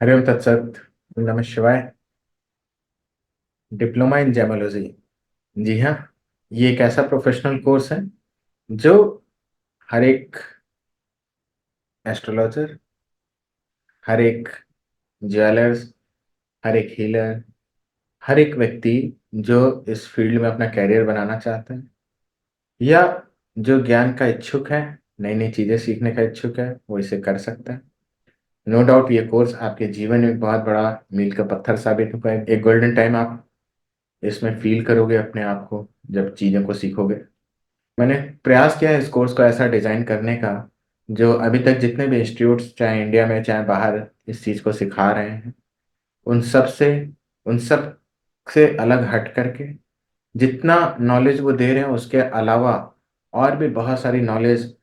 हरिओम तत्सत। नमः शिवाय। Diploma in gemmology. जी हाँ। ये एक ऐसा प्रोफेशनल कोर्स है जो हर एक एस्ट्रोलॉजर, हर एक ज्वेलर्स, हर एक हीलर, हर एक व्यक्ति जो इस फील्ड में अपना कैरियर बनाना चाहता है या जो ज्ञान का इच्छुक है, नई नई चीज़ें सीखने का इच्छुक है, वो इसे कर सकता है। नो डाउट ये कोर्स आपके जीवन में एक बहुत बड़ा मील का पत्थर साबित होगा। एक गोल्डन टाइम आप इसमें फील करोगे अपने आप को जब चीज़ों को सीखोगे। मैंने प्रयास किया है इस कोर्स को ऐसा डिजाइन करने का जो अभी तक जितने भी इंस्टीट्यूट्स चाहे इंडिया में चाहे बाहर इस चीज को सिखा रहे हैं उन सब से उन सब से अलग हट करके जितना नॉलेज वो दे रहे हैं उसके अलावा और भी बहुत सारी नॉलेज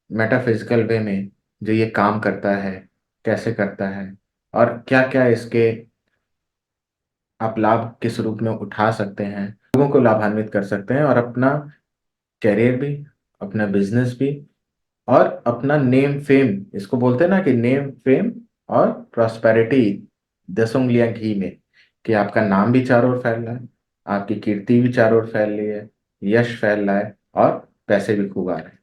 मेटाफिजिकल वे में जो ये काम करता है, कैसे करता है और क्या क्या इसके आप लाभ किस रूप में उठा सकते हैं, लोगों को लाभान्वित कर सकते हैं और अपना कैरियर भी, अपना बिजनेस भी और अपना नेम फेम, इसको बोलते हैं ना कि नेम फेम और प्रॉस्पेरिटी 10 उंगलियां घी में, कि आपका नाम भी चारों ओर फैल रहा है, आपकी कीर्ति भी चारों ओर फैल रही है, यश फैल रहा है और पैसे भी खूब आ रहे हैं।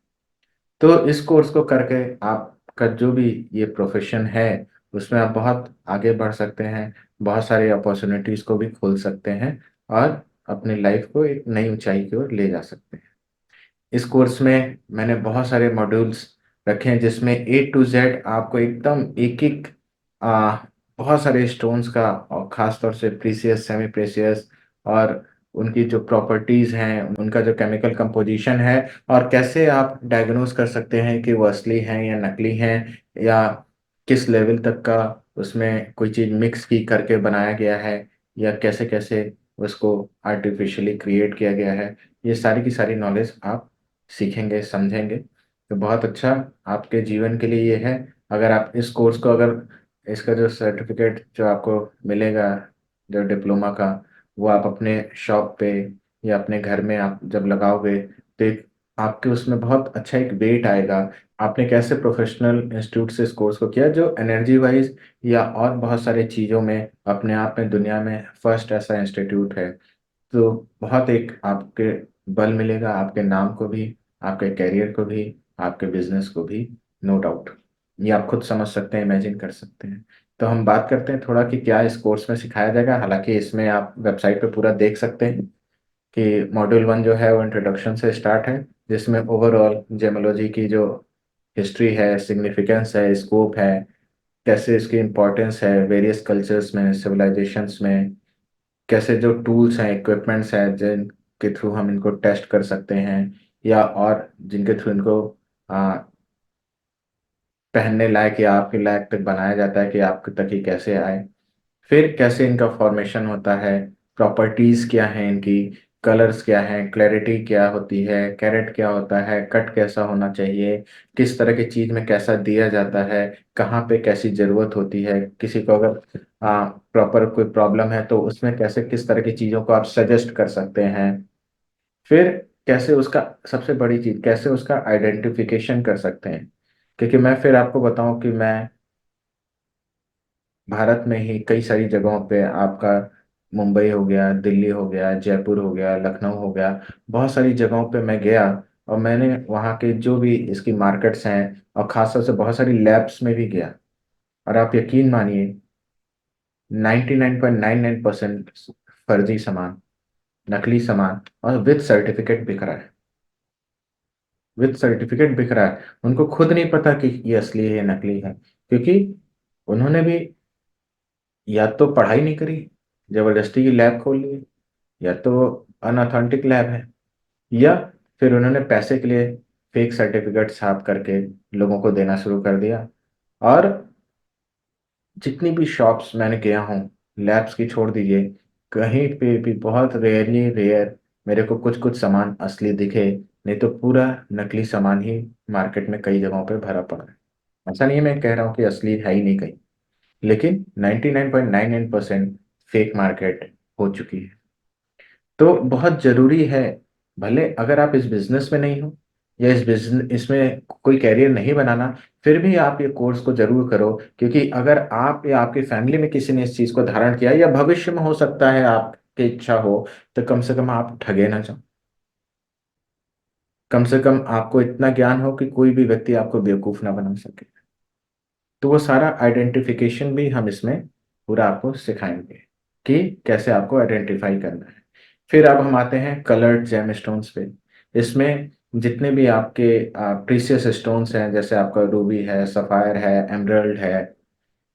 तो इस कोर्स को करके आपका जो भी ये प्रोफेशन है उसमें आप बहुत आगे बढ़ सकते हैं, बहुत सारी अपॉर्चुनिटीज को भी खोल सकते हैं और अपनी लाइफ को एक नई ऊंचाई की ओर ले जा सकते हैं। इस कोर्स में मैंने बहुत सारे मॉड्यूल्स रखे हैं जिसमें A to Z आपको एकदम एक एक आ, बहुत सारे स्टोन्स का और खास तौर से प्रीसियस, सेमी प्रीसियस और उनकी जो प्रॉपर्टीज हैं, उनका जो केमिकल कंपोजिशन है और कैसे आप डायग्नोज कर सकते हैं कि वो असली हैं या नकली हैं या किस लेवल तक का उसमें कोई चीज़ मिक्स की करके बनाया गया है या कैसे कैसे उसको आर्टिफिशियली क्रिएट किया गया है। ये सारी की सारी नॉलेज आप सीखेंगे, समझेंगे तो बहुत अच्छा आपके जीवन के लिए ये है। अगर आप इस कोर्स को, अगर इसका जो सर्टिफिकेट जो आपको मिलेगा, जो डिप्लोमा का, वो आप अपने शॉप पे या अपने घर में आप जब लगाओगे तो एक आपके उसमें बहुत अच्छा एक वेट आएगा। आपने कैसे प्रोफेशनल इंस्टीट्यूट से इस कोर्स को किया जो एनर्जी वाइज या और बहुत सारे चीज़ों में अपने आप में दुनिया में फर्स्ट ऐसा इंस्टीट्यूट है, तो बहुत एक आपके बल मिलेगा, आपके नाम को भी, आपके करियर को भी, आपके बिजनेस को भी। नो डाउट ये आप खुद समझ सकते हैं, इमेजिन कर सकते हैं। तो हम बात करते हैं थोड़ा कि क्या इस कोर्स में सिखाया जाएगा। हालांकि इसमें आप वेबसाइट पे पूरा देख सकते हैं कि मॉड्यूल 1 जो है वो इंट्रोडक्शन से स्टार्ट है, जिसमें ओवरऑल जेमोलॉजी की जो हिस्ट्री है, सिग्निफिकेंस है, स्कोप है, कैसे इसकी इम्पोर्टेंस है वेरियस कल्चर्स में, सिविलाइजेशंस में, कैसे जो टूल्स हैं, इक्विपमेंट्स हैं जिनके थ्रू हम इनको टेस्ट कर सकते हैं या और जिनके थ्रू इनको आ, पहनने लायक या आपके लायक तक बनाया जाता है कि आपके तक ही कैसे आए। फिर कैसे इनका फॉर्मेशन होता है, प्रॉपर्टीज क्या हैं इनकी, कलर्स क्या हैं, क्लैरिटी क्या होती है, कैरेट क्या होता है, कट कैसा होना चाहिए, किस तरह की चीज में कैसा दिया जाता है, कहाँ पे कैसी जरूरत होती है, किसी को अगर प्रॉपर कोई प्रॉब्लम है तो उसमें कैसे किस तरह की चीजों को आप सजेस्ट कर सकते हैं। फिर कैसे उसका, सबसे बड़ी चीज, कैसे उसका आइडेंटिफिकेशन कर सकते हैं। क्योंकि मैं फिर आपको बताऊं कि मैं भारत में ही कई सारी जगहों पे आपका मुंबई हो गया, दिल्ली हो गया, जयपुर हो गया, लखनऊ हो गया, बहुत सारी जगहों पे मैं गया और मैंने वहाँ के जो भी इसकी मार्केट्स हैं और खासतौर से बहुत सारी लैब्स में भी गया और आप यकीन मानिए 99.99% फर्जी सामान, नकली सामान और विद सर्टिफिकेट बिक रहा है। विद सर्टिफिकेट बिक रहा है, उनको खुद नहीं पता कि ये असली है या नकली है, क्योंकि उन्होंने भी या तो पढ़ाई नहीं करी, जबरदस्ती की लैब खोल ली, या तो अनऑथेंटिक लैब है, या फिर उन्होंने पैसे के लिए फेक सर्टिफिकेट छाप करके लोगों को देना शुरू कर दिया। और जितनी भी शॉप्स मैंने गया हूँ, लैब्स की छोड़ दीजिए, कहीं पे भी बहुत रेयरली रेयर मेरे को कुछ कुछ सामान असली दिखे, नहीं तो पूरा नकली सामान ही मार्केट में कई जगहों पे भरा पड़ा है। ऐसा नहीं है मैं कह रहा हूँ कि असली है ही नहीं कहीं, लेकिन 99.99% फेक मार्केट हो चुकी है। तो बहुत जरूरी है, भले अगर आप इस बिजनेस में नहीं हो या इस बिजनेस इसमें कोई करियर नहीं बनाना, फिर भी आप ये कोर्स को ज़रूर करो, क्योंकि अगर आप या आपकी फैमिली में किसी ने इस चीज़ को धारण किया या भविष्य में हो सकता है आपकी इच्छा हो, तो कम से कम आप ठगे ना जाओ। कम से कम आपको इतना ज्ञान हो कि कोई भी व्यक्ति आपको बेवकूफ़ ना बना सके। तो वो सारा आइडेंटिफिकेशन भी हम इसमें पूरा आपको सिखाएँगे कि कैसे आपको आइडेंटिफ़ाई करना है। फिर अब हम आते हैं कलर्ड जेमस्टोन्स पे। इसमें जितने भी आपके प्रीशियस स्टोन्स हैं, जैसे आपका रूबी है, सफ़ायर है, एमराल्ड है,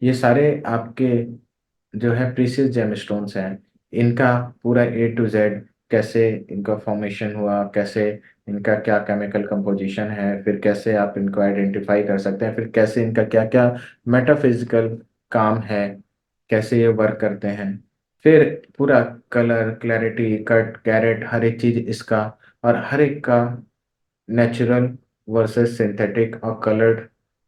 ये सारे आपके जो है प्रीशियस जेमस्टोन्स हैं, इनका पूरा ए टू ज़ेड कैसे इनका फ़ॉर्मेशन हुआ, कैसे इनका क्या केमिकल कंपोज़िशन है, फिर कैसे आप इनको आइडेंटिफ़ाई कर सकते हैं, फिर कैसे इनका क्या-क्या मेटाफ़िज़िकल काम है, कैसे ये वर्क करते हैं। फिर पूरा कलर, क्लैरिटी, कट, कैरेट हर एक चीज़ इसका, और हर एक का नेचुरल वर्सेस सिंथेटिक और कलर्ड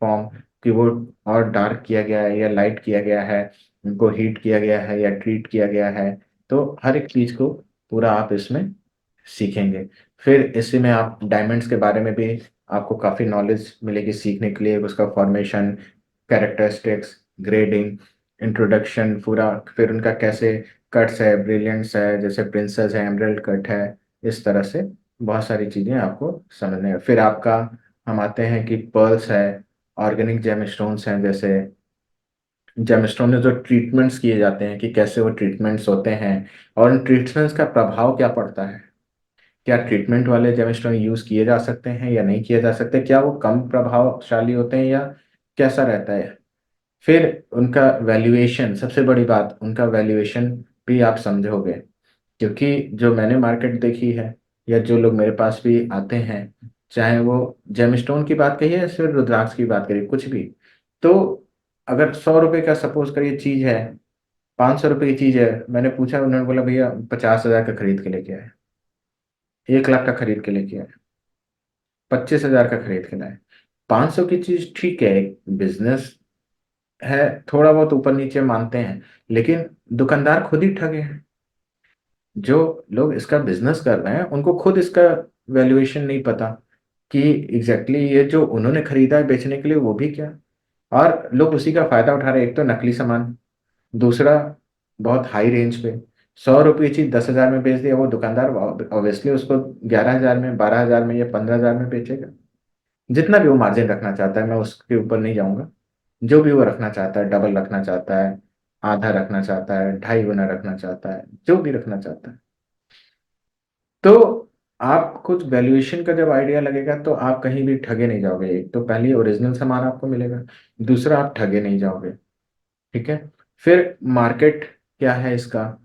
फॉर्म, कि वो और डार्क किया गया है या लाइट किया गया है, उनको हीट किया गया है या ट्रीट किया गया है। तो हर एक चीज़ को पूरा आप इसमें सीखेंगे। फिर इसी में आप डायमंड्स के बारे में भी आपको काफ़ी नॉलेज मिलेगी सीखने के लिए, उसका फॉर्मेशन, कैरेक्टरिस्टिक्स, ग्रेडिंग, इंट्रोडक्शन पूरा, फिर उनका कैसे कट्स है, ब्रिलियंट्स है, जैसे प्रिंसेस है, एमराल्ड कट है, इस तरह से बहुत सारी चीज़ें आपको समझने हैं। फिर आपका हम आते हैं कि पर्ल्स है, ऑर्गेनिक जेमस्टोन्स हैं, जैसे जेमस्टोन में जो ट्रीटमेंट्स किए जाते हैं कि कैसे वो ट्रीटमेंट्स होते हैं, और उन ट्रीटमेंट्स का प्रभाव क्या पड़ता है। क्या ट्रीटमेंट वाले जेमस्टोन यूज़ किए जा सकते हैं या नहीं किए जा सकते? क्या वो कम प्रभावशाली होते हैं या कैसा रहता है? फिर उनका वैल्यूएशन, सबसे बड़ी बात, उनका वैल्यूएशन भी आप समझोगे। क्योंकि जो मैंने मार्केट देखी है या जो लोग मेरे पास भी आते हैं, चाहे वो जेमस्टोन की बात करिए या फिर रुद्राक्ष की बात करिए, कुछ भी। तो अगर ₹100 का सपोज़ करिए चीज़ है, ₹500 की चीज़ है, मैंने पूछा, उन्होंने बोला भैया 50,000 का खरीद के लेके आए, 1,00,000 का खरीद के लेके आए, 25,000 का खरीद के लाए। 500 की चीज़ ठीक है, एक बिज़नेस है, थोड़ा बहुत ऊपर-नीचे मानते हैं, लेकिन दुकानदार खुद ही ठगे हैं। जो लोग इसका बिज़नेस कर रहे हैं, उनको खुद इसका वैल्यूएशन नहीं पता कि एग्ज़ैक्टली ये जो उन्होंने खरीदा है बेचने के लिए वो भी क्या? और लोग उसी का फ़ायदा उठा रहे हैं। एक तो नकली सामान, दूसरा बहुत हाई रेंज पे। ₹100 की चीज़ 10,000 में बेच दिया, वो दुकानदार ऑब्वियसली उसको 11,000 में, 12,000 में या 15,000 में बेचेगा। जितना भी वो मार्जिन रखना चाहता है, मैं उसके ऊपर नहीं जाऊँगा। जो भी वो रखना चाहता है, डबल रखना चाहता है, आधा रखना चाहता है, ढाई गुना रखना चाहता है, जो भी रखना चाहता है। तो आप कुछ वैल्यूएशन का जब आइडिया लगेगा, तो आप कहीं भी ठगे नहीं जाओगे। एक तो पहले ओरिजिनल सामान आपको मिलेगा, दूसरा आप ठगे नहीं जाओगे, ठीक है? फिर मार्केट क्या है इसका,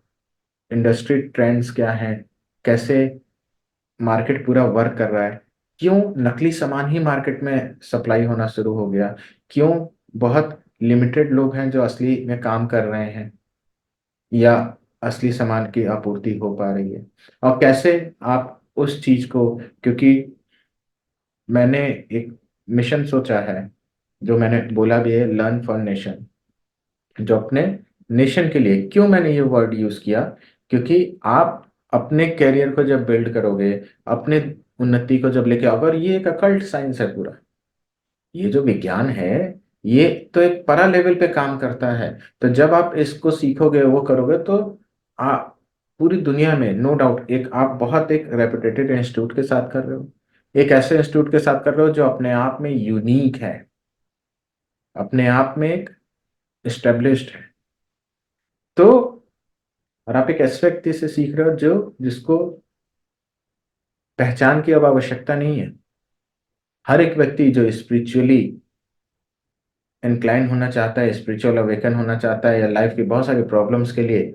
इंडस्ट्री ट्रेंड्स क्या हैं, कैसे मार्केट पूरा वर्क कर रहा है, क्यों नकली सामान ही मार्केट में सप्लाई होना शुरू हो गया, क्यों बहुत लिमिटेड लोग हैं जो असली में काम कर रहे हैं या असली सामान की आपूर्ति हो पा रही है, और कैसे आप उस चीज़ को, क्योंकि मैंने एक मिशन सोचा है, जो मैंने बोला भी है, लर्न फॉर नेशन, जो अपने नेशन के लिए। क्यों मैंने ये वर्ड यूज़ किया? क्योंकि आप अपने करियर को जब बिल्ड करोगे, अपने उन्नति को जब लेके आओगे, और ये एक अकल्ट साइंस है पूरा। ये जो विज्ञान है, ये तो एक परा लेवल पे काम करता है। तो जब आप इसको सीखोगे, वो करोगे, तो आप पूरी दुनिया में नो डाउट एक आप बहुत एक रेपुटेटेड इंस्टीट्यूट के साथ कर रहे हो। एक ऐसे इंस्टीट्यूट के साथ कर रहे हो जो अपने आप में यूनिक है, अपने आप में एक एस्टेब्लिश्ड है। तो और आप एक ऐसे व्यक्ति से सीख रहे हो जो जिसको पहचान की अब आवश्यकता नहीं है। हर एक व्यक्ति जो स्पिरिचुअली इंक्लाइन होना चाहता है, स्पिरिचुअल अवेकन होना चाहता है, या लाइफ की बहुत सारी प्रॉब्लम्स के लिए,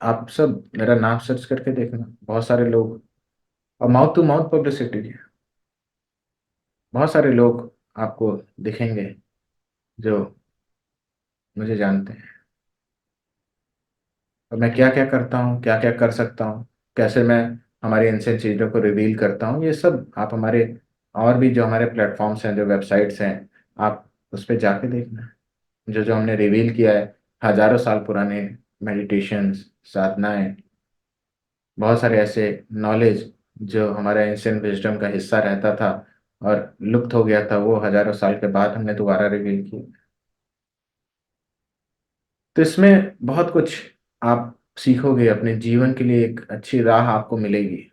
आप सब मेरा नाम सर्च करके देखना, बहुत सारे लोग, और माउथ टू माउथ पब्लिसिटी है, बहुत सारे लोग आपको दिखेंगे जो मुझे जानते हैं, और मैं क्या-क्या करता हूँ, क्या-क्या कर सकता हूँ, कैसे मैं हमारी एंशिएंट चीज़ों को रिवील करता हूँ, ये सब आप हमारे और भी जो हमारे प्लेटफ़ॉर्म्स हैं, जो वेबसाइट्स हैं, आप उस पे जाके देखना। जो-जो हमने रिवील किया है, हज़ारों साल पुराने मेडिटेशंस, साधनाएँ, बहुत सारे ऐसे नॉलेज जो हमारे एंशिएंट विज़डम का हिस्सा रहता था, और लुप्त हो गया था, वो हजारों साल के बाद हमने दोबारा रिवील किया। तो इसमें बहुत कुछ आप सीखोगे, अपने जीवन के लिए एक अच्छी राह आपको मिलेगी।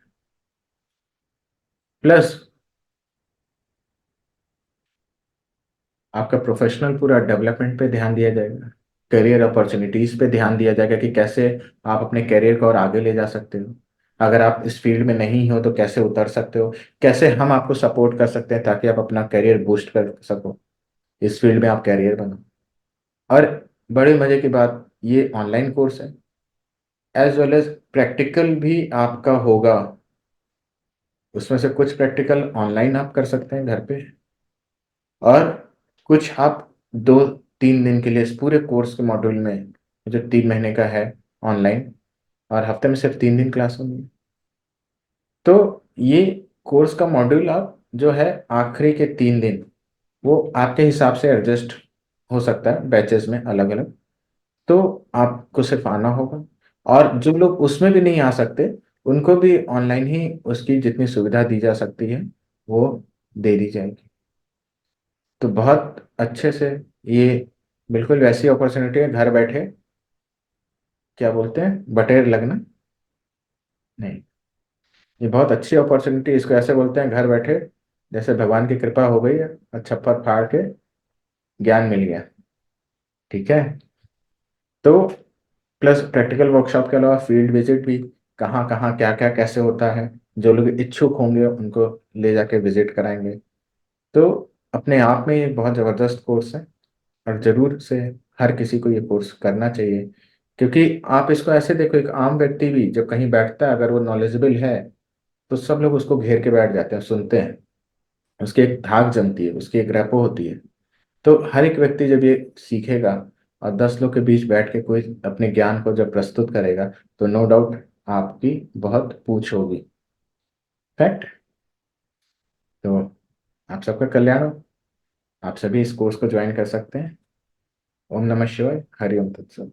प्लस आपका प्रोफेशनल पूरा डेवलपमेंट पे ध्यान दिया जाएगा, करियर अपॉर्चुनिटीज पे ध्यान दिया जाएगा कि कैसे आप अपने करियर को और आगे ले जा सकते हो। अगर आप इस फील्ड में नहीं हो तो कैसे उतर सकते हो, कैसे हम आपको सपोर्ट कर सकते हैं ताकि आप अपना करियर बूस्ट कर सको, इस फील्ड में आप करियर बनो। और बड़े मजे की बात, ये ऑनलाइन कोर्स है, एज वेल एज प्रैक्टिकल भी आपका होगा। उसमें से कुछ प्रैक्टिकल ऑनलाइन आप कर सकते हैं घर पे, और कुछ आप 2-3 दिन के लिए इस पूरे कोर्स के मॉड्यूल में, जो 3 महीने का है, ऑनलाइन, और हफ्ते में सिर्फ 3 दिन क्लास होगी। तो ये कोर्स का मॉड्यूल आप जो है आखिरी के 3 दिन, वो आपके हिसाब से एडजस्ट हो सकता है बैचेस में अलग अलग। तो आपको सिर्फ आना होगा, और जो लोग उसमें भी नहीं आ सकते उनको भी ऑनलाइन ही उसकी जितनी सुविधा दी जा सकती है वो दे दी जाएगी। तो बहुत अच्छे से, ये बिल्कुल वैसी अपॉर्चुनिटी है घर बैठे, क्या बोलते हैं, बटेर लगना नहीं, ये बहुत अच्छी अपॉर्चुनिटी, इसको ऐसे बोलते हैं घर बैठे जैसे भगवान की कृपा हो गई है और छप्पर फाड़ के ज्ञान मिल गया। ठीक है। तो प्लस प्रैक्टिकल वर्कशॉप के अलावा फील्ड विजिट भी, कहाँ कहाँ क्या क्या कैसे होता है, जो लोग इच्छुक होंगे उनको ले जाके विजिट कराएंगे। तो अपने आप में ये बहुत ज़बरदस्त कोर्स है, और ज़रूर से हर किसी को ये कोर्स करना चाहिए। क्योंकि आप इसको ऐसे देखो, एक आम व्यक्ति भी जब कहीं बैठता है, अगर वो नॉलेजेबल है तो सब लोग उसको घेर के बैठ जाते हैं, सुनते हैं, उसकी एक धाक जमती है, उसकी एक रेपो होती है। तो हर एक व्यक्ति जब ये सीखेगा और 10 लोग के बीच बैठ के कोई अपने ज्ञान को जब प्रस्तुत करेगा, तो नो डाउट आपकी बहुत पूछ होगी। फैक्ट। तो आप सबका कल्याण हो, आप सभी इस कोर्स को ज्वाइन कर सकते हैं। ओम नमः शिवाय, हरि ओम तत्सत।